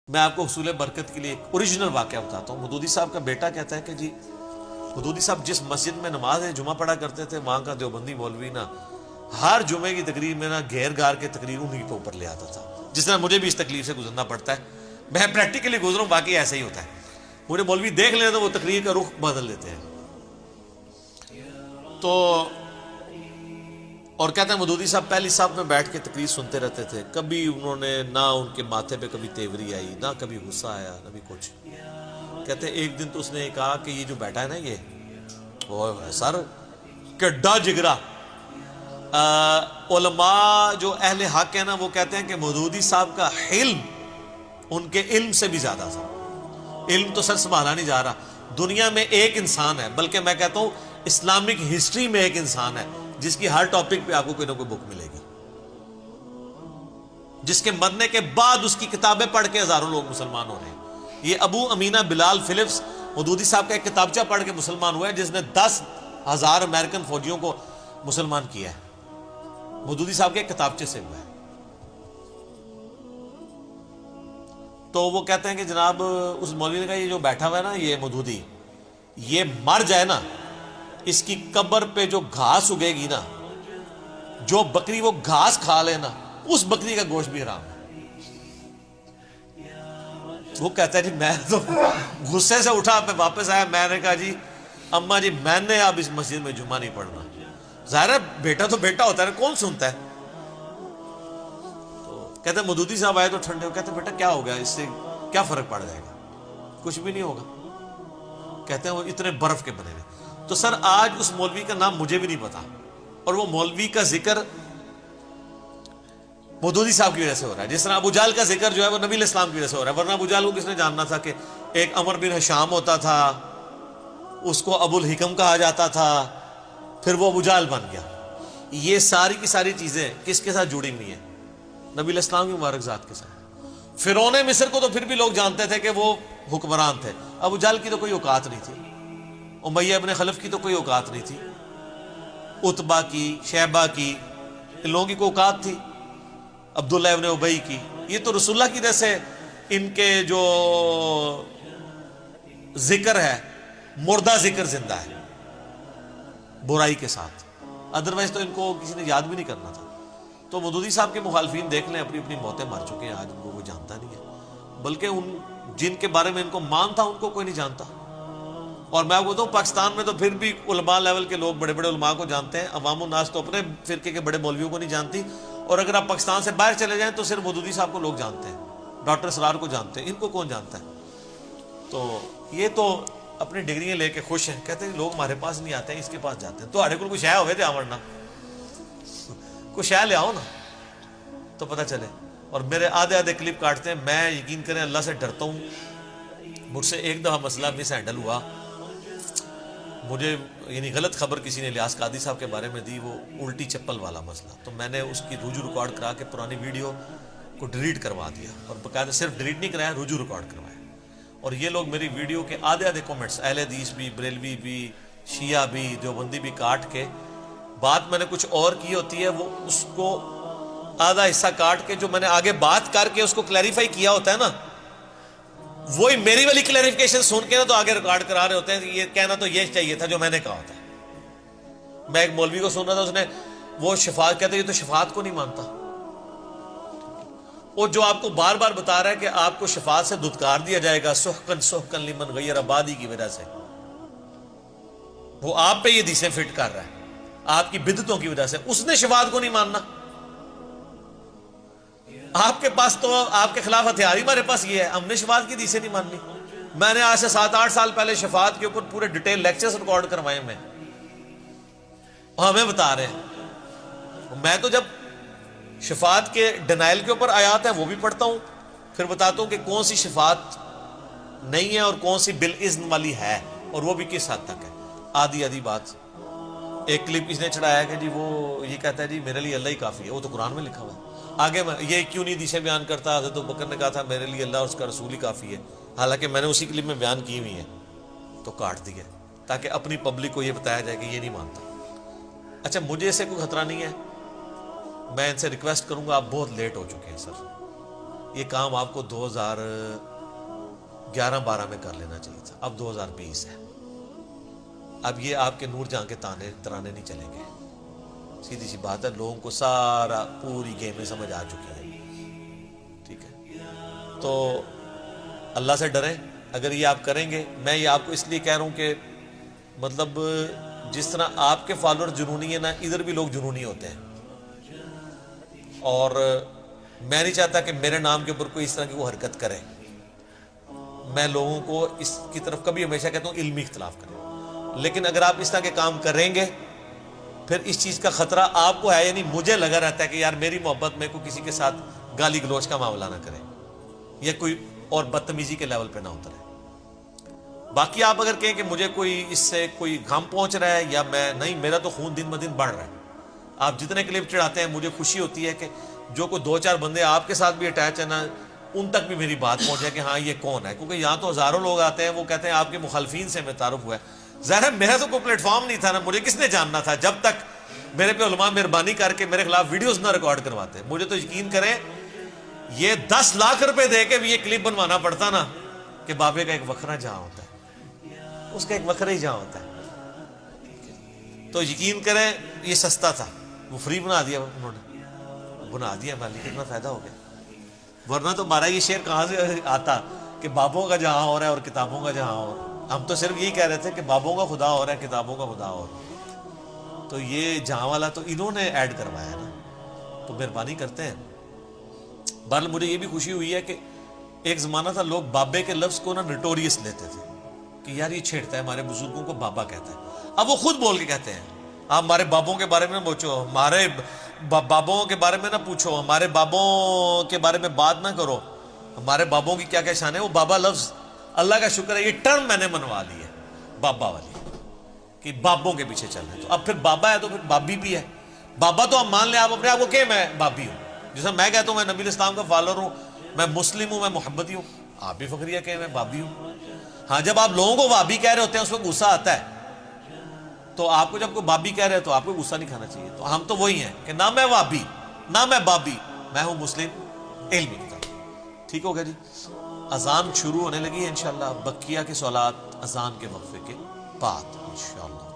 میں آپ کو حصول برکت کے لیے ایک اوریجنل واقعہ بتاتا ہوں. مودودی صاحب کا بیٹا کہتا ہے کہ جی مودودی صاحب جس مسجد میں نماز جمعہ پڑھا کرتے تھے وہاں کا دیوبندی مولوی نا ہر جمعے کی تقریر میں نا گھیر گار کے تقریر انہیں کے اوپر لے آتا تھا. جس طرح مجھے بھی اس تکلیف سے گزرنا پڑتا ہے, میں پریکٹیکلی گزروں, باقی ایسا ہی ہوتا ہے. مجھے مولوی دیکھ لیں تو وہ تقریر کا رخ بدل دیتے ہیں. تو اور کہتے ہیں مودودی صاحب پہلی صف میں بیٹھ کے تقریر سنتے رہتے تھے. کبھی انہوں نے نہ ان کے ماتھے پہ کبھی تیوری آئی, نہ کبھی غصہ آیا, نہ بھی کچھ. کہتے ہیں ایک دن تو اس نے کہا کہ یہ جو بیٹھا ہے نا یہ سر کڈا جگرا. علماء جو اہل حق ہے نا وہ کہتے ہیں کہ مودودی صاحب کا علم ان کے علم سے بھی زیادہ تھا. علم تو سر سنبھالا نہیں جا رہا. دنیا میں ایک انسان ہے, بلکہ میں کہتا ہوں اسلامک ہسٹری میں ایک انسان ہے جس کی ہر ٹاپک پہ آپ کو کوئی نہ کوئی بک ملے گی, جس کے مرنے کے بعد اس کی کتابیں پڑھ کے ہزاروں لوگ مسلمان ہو رہے ہیں. یہ ابو امینہ بلال فلپس مودودی صاحب کا ایک کتابچہ پڑھ کے مسلمان ہوا ہے, جس نے 10,000 امریکن فوجیوں کو مسلمان کیا ہے. مودودی صاحب کے ایک کتابچے سے ہوا ہے. تو وہ کہتے ہیں کہ جناب اس مولوی نے کہا یہ جو بیٹھا ہوا ہے نا یہ مودودی, یہ مر جائے نا, اس کی قبر پہ جو گھاس اگے گی نا, جو بکری وہ گھاس کھا لے نا, اس بکری کا گوشت بھی حرام ہے. وہ کہتا ہے جی میں تو غصے سے اٹھا پہ واپس آیا. میں نے کہا جی اماں جی میں نے اب اس مسجد میں جمعہ نہیں پڑھنا. ظاہر ہے بیٹا تو بیٹا ہوتا ہے, کون سنتا ہے. تو کہتے ہیں مودودی صاحب آئے تو ٹھنڈے ہو. کہتے ہیں بیٹا کیا ہو گیا, اس سے کیا فرق پڑ جائے گا, کچھ بھی نہیں ہوگا. کہتے ہیں وہ اتنے برف کے بنے ہوئے. تو سر آج اس مولوی کا نام مجھے بھی نہیں پتا, اور وہ مولوی کا ذکر مودودی صاحب کی وجہ سے ہو رہا ہے. جس طرح ابو جہل کا ذکر جو ہے وہ نبی علیہ السلام کی وجہ سے ہو رہا ہے. ورنہ ابو جہل کو کس نے جاننا تھا کہ ایک عمر بن ہشام ہوتا تھا, اس کو ابو الحکم کہا جاتا تھا, پھر وہ ابو جہل بن گیا. یہ ساری کی ساری چیزیں کس کے ساتھ جڑی ہوئی ہیں, نبی علیہ السلام کی مبارک ذات کے ساتھ. فرعون مصر کو تو پھر بھی لوگ جانتے تھے کہ وہ حکمران تھے. ابو جہل کی تو کوئی اوقات نہیں تھی, امیہ ابن خلف کی تو کوئی اوقات نہیں تھی, عتبہ کی, شیبہ کی, ان لوگوں کی کوئی اوقات تھی, عبداللہ ابن ابی کی. یہ تو رسول اللہ کی وجہ سے ان کے جو ذکر ہے مردہ ذکر زندہ ہے برائی کے ساتھ, ادروائز تو ان کو کسی نے یاد بھی نہیں کرنا تھا. تو مودودی صاحب کے مخالفین دیکھ لیں اپنی اپنی موتیں مر چکے ہیں, آج ان کو کوئی جانتا نہیں ہے, بلکہ ان جن کے بارے میں ان کو مان تھا ان کو کوئی نہیں جانتا. اور میں آپ کو بتاؤں پاکستان میں تو پھر بھی علماء لیول کے لوگ بڑے بڑے علماء کو جانتے ہیں, عوام الناس تو اپنے فرقے کے بڑے مولویوں کو نہیں جانتی. اور اگر آپ پاکستان سے باہر چلے جائیں تو صرف مودودی صاحب کو لوگ جانتے ہیں, ڈاکٹر اسرار کو جانتے ہیں, ان کو کون جانتا ہے. تو یہ تو اپنی ڈگریاں لے کے خوش ہیں, کہتے ہیں لوگ ہمارے پاس نہیں آتے ہیں, اس کے پاس جاتے ہیں. تو ہمارے کو کوئی شے ہوئے تھے آورنا, کوئی شے لے آؤ نا تو پتہ چلے. اور میرے آدھے کلپ کاٹتے ہیں. میں یقین کریں اللہ سے ڈرتا ہوں. مجھ سے ایک دفعہ مسئلہ مس ہینڈل ہوا, مجھے یعنی غلط خبر کسی نے الیاس قادری صاحب کے بارے میں دی, وہ الٹی چپل والا مسئلہ. تو میں نے اس کی رجوع ریکارڈ کرا کے پرانی ویڈیو کو ڈیلیٹ کروا دیا, اور باقاعدہ صرف ڈیلیٹ نہیں کرایا, رجوع ریکارڈ کروایا. اور یہ لوگ میری ویڈیو کے آدھے کومنٹس اہل حدیث بھی, بریلوی بھی, شیعہ بھی, دیوبندی بھی کاٹ کے, بات میں نے کچھ اور کی ہوتی ہے, وہ اس کو آدھا حصہ کاٹ کے جو میں نے آگے بات کر کے اس کو کلیریفائی کیا ہوتا ہے نا, وہی میری والی کلیریفیکیشن سن کے نا تو آگے ریکارڈ کرا رہے ہوتے ہیں. یہ کہنا تو یہ چاہیے تھا جو میں نے کہا ہوتا ہے. میں ایک مولوی کو سن رہا تھا, اس نے وہ شفاعت کہتے ہیں یہ تو شفاعت کو نہیں مانتا. وہ جو آپ کو بار بار بتا رہا ہے کہ آپ کو شفاعت سے دھتکار دیا جائے گا, سحقن سحقن لمن غیر آبادی کی وجہ سے, وہ آپ پہ یہ حدیثیں فٹ کر رہا ہے آپ کی بدعتوں کی وجہ سے. اس نے شفاعت کو نہیں ماننا. آپ کے پاس تو آپ کے خلاف ہتھیار ہی ہمارے پاس یہ ہے, ہم نے شفاعت کی حدیثیں نہیں ماننی. میں نے آج سے 7-8 سال پہلے شفاعت کے اوپر پورے ڈیٹیل لیکچرز ریکارڈ کروائے میں, اور ہمیں بتا رہے ہیں. میں تو جب شفاعت کے ڈینائل کے اوپر آیات ہیں وہ بھی پڑھتا ہوں, پھر بتاتا ہوں کہ کون سی شفاعت نہیں ہے اور کون سی بالاذن والی ہے, اور وہ بھی کس حد تک ہے. آدھی بات. ایک کلپ اس نے چڑھایا کہ جی وہ یہ کہتا ہے جی میرے لیے اللہ ہی کافی ہے, وہ تو قرآن میں لکھا ہوا ہے. آگے میں یہ کیوں نہیں حدیثیں بیان کرتا, حضرت ابوبکر نے کہا تھا میرے لیے اللہ اور اس کا رسول ہی کافی ہے, حالانکہ میں نے اسی کلپ میں بیان کی ہوئی ہے, تو کاٹ دیا تاکہ اپنی پبلک کو یہ بتایا جائے کہ یہ نہیں مانتا. اچھا مجھے اسے کوئی خطرہ نہیں ہے, میں ان سے ریکویسٹ کروں گا, آپ بہت لیٹ ہو چکے ہیں سر, یہ کام آپ کو 2011-12 میں کر لینا چاہیے تھا. اب 2020 ہے. اب یہ آپ کے نور جہاں کے ترانے نہیں چلیں گے. سیدھی سی بات ہے, لوگوں کو سارا پوری گیمیں سمجھ آ چکی ہیں. ٹھیک ہے, تو اللہ سے ڈریں. اگر یہ آپ کریں گے, میں یہ آپ کو اس لیے کہہ رہا ہوں کہ مطلب جس طرح آپ کے فالوور جنونی ہیں نا, ادھر بھی لوگ جنونی ہوتے ہیں. اور میں نہیں چاہتا کہ میرے نام کے اوپر کوئی اس طرح کی وہ حرکت کرے. میں لوگوں کو اس کی طرف کبھی ہمیشہ کہتا ہوں علمی اختلاف کریں. لیکن اگر آپ اس طرح کے کام کریں گے, پھر اس چیز کا خطرہ آپ کو ہے. یعنی مجھے لگا رہتا ہے کہ یار میری محبت میں کوئی کسی کے ساتھ گالی گلوچ کا معاملہ نہ کرے, یا کوئی اور بدتمیزی کے لیول پہ نہ اترے. باقی آپ اگر کہیں کہ مجھے کوئی اس سے کوئی غم پہنچ رہا ہے یا میں نہیں, میرا تو خون دن بدن بڑھ رہا ہے. آپ جتنے کلپ چڑھاتے ہیں مجھے خوشی ہوتی ہے کہ جو کوئی 2-4 بندے آپ کے ساتھ بھی اٹیچ ہے نا, ان تک بھی میری بات پہنچ جائے کہ ہاں یہ کون ہے. کیونکہ یہاں تو ہزاروں لوگ آتے ہیں, وہ کہتے ہیں آپ کے مخالفین سے ہمیں تعارف ہوا ہے. ظاہر ہے میرا تو کوئی پلیٹ فارم نہیں تھا نا, مجھے کس نے جاننا تھا جب تک میرے پہ علماء مہربانی کر کے میرے خلاف ویڈیوز نہ ریکارڈ کرواتے. مجھے تو یقین کریں یہ 10 لاکھ روپے دے کے بھی یہ کلپ بنوانا پڑتا نا, کہ بابے کا ایک وکھرا جہاں ہوتا ہے, اس کا ایک وکھرا ہی جہاں ہوتا ہے. تو یقین کریں یہ سستا تھا, وہ فری بنا دیا انہوں نے, بنا دیا. مالی کتنا فائدہ ہو گیا. ورنہ تو ہمارا یہ شعر کہاں سے آتا کہ بابوں کا جہاں اور ہے اور کتابوں کا جہاں اور. ہم تو صرف یہی کہہ رہے تھے کہ بابوں کا خدا اور ہے, کتابوں کا خدا اور. تو یہ جہاں والا تو انہوں نے ایڈ کروایا نا, تو مہربانی کرتے ہیں. بہرحال مجھے یہ بھی خوشی ہوئی ہے کہ ایک زمانہ تھا لوگ بابے کے لفظ کو نا نٹوریس لیتے تھے کہ یار یہ چھیڑتا ہے, ہمارے بزرگوں کو بابا کہتا ہے. اب وہ خود بول کے کہتے ہیں آپ ہمارے بابوں کے بارے میں نہ پوچھو, ہمارے بابوں کے بارے میں نہ پوچھو, ہمارے بابوں کے بارے میں بات نہ کرو, ہمارے بابوں کی کیا کیا شان ہے. وہ بابا لفظ اللہ کا شکر ہے یہ ٹرم میں نے منوا لی ہے بابا والی, کہ بابوں کے پیچھے چل رہے ہیں. تو اب پھر بابا ہے تو پھر بابی بھی ہے. بابا تو آپ مان لیں, آپ اپنے آپ کو کہ میں بابی ہوں. جیسا میں کہتا ہوں میں نبی اسلام کا فالوور ہوں, میں مسلم ہوں, میں محبتی ہوں, آپ بھی فخریہ کہ میں بابی ہوں. ہاں جب آپ لوگوں کو بابی کہہ رہے ہوتے ہیں اس وقت غصہ آتا ہے, تو آپ کو جب کوئی بابی کہہ رہے تو آپ کو غصہ نہیں کھانا چاہیے. تو ہم تو وہی ہیں کہ نہ میں بابی نہ میں بابی, میں ہوں مسلم علمی کتاب. ٹھیک ہو گیا جی. اذان شروع ہونے لگی ہے انشاءاللہ. بقیہ کے سوالات اذان کے وقفے کے بعد انشاءاللہ.